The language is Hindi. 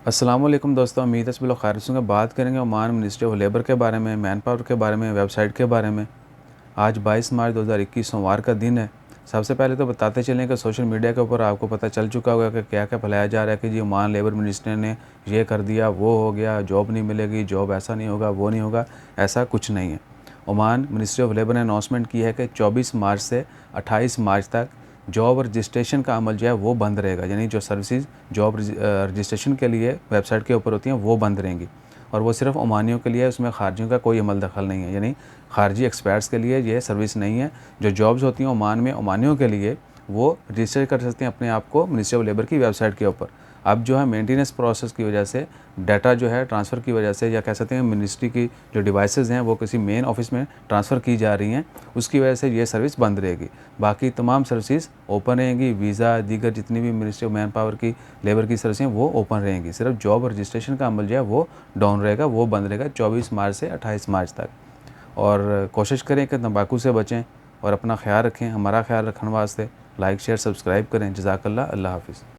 अस्सलाम वालेकुम दोस्तों, उम्मीद है सब लोग खैरियत से होंगे। बात करेंगे ओमान मिनिस्ट्री ऑफ लेबर के बारे में, मैन पावर के बारे में, वेबसाइट के बारे में। आज 22 मार्च 2021 सोमवार का दिन है। सबसे पहले तो बताते चलें कि सोशल मीडिया के ऊपर आपको पता चल चुका होगा कि क्या क्या फैलाया जा रहा है कि जी ओमान लेबर मिनिस्ट्री ने ये कर दिया, वो हो गया, जॉब नहीं मिलेगी, जॉब ऐसा नहीं होगा, वो नहीं होगा। ऐसा कुछ नहीं है। ओमान मिनिस्ट्री ऑफ लेबर ने अनाउंसमेंट की है कि 24 मार्च से 28 मार्च तक जॉब रजिस्ट्रेशन का अमल जो है वो बंद रहेगा। यानी जो सर्विसेज जॉब रजिस्ट्रेशन के लिए वेबसाइट के ऊपर होती हैं वो बंद रहेंगी, और वो सिर्फ ओमानियों के लिए है। उसमें खारजियों का कोई अमल दखल नहीं है। यानी खारजी एक्सपर्ट्स के लिए ये सर्विस नहीं है। जो जॉब्स होती हैं ओमान में ओमानियों के लिए, वो रजिस्टर कर सकते हैं अपने आप को मिनिस्ट्री ऑफ लेबर की वेबसाइट के ऊपर। अब जो है मेंटेनेंस प्रोसेस की वजह से, डाटा जो है ट्रांसफ़र की वजह से, या कह सकते हैं मिनिस्ट्री की जो डिवाइसेस हैं वो किसी मेन ऑफिस में ट्रांसफ़र की जा रही हैं, उसकी वजह से ये सर्विस बंद रहेगी। बाकी तमाम सर्विसेज ओपन रहेंगी। वीज़ा, दीगर जितनी भी मिनिस्ट्री ऑफ मैन पावर की लेबर की सर्विसें वो ओपन रहेंगी। सिर्फ जॉब रजिस्ट्रेशन का अमल जो है वो डाउन रहेगा, वो बंद रहेगा 24 मार्च से 28 मार्च तक। और कोशिश करें कि तंबाकू से बचें और अपना ख्याल रखें। हमारा ख्याल रखने वास्ते लाइक शेयर सब्सक्राइब करें। जज़ाकल्लाह। अल्लाह हाफ़िज़।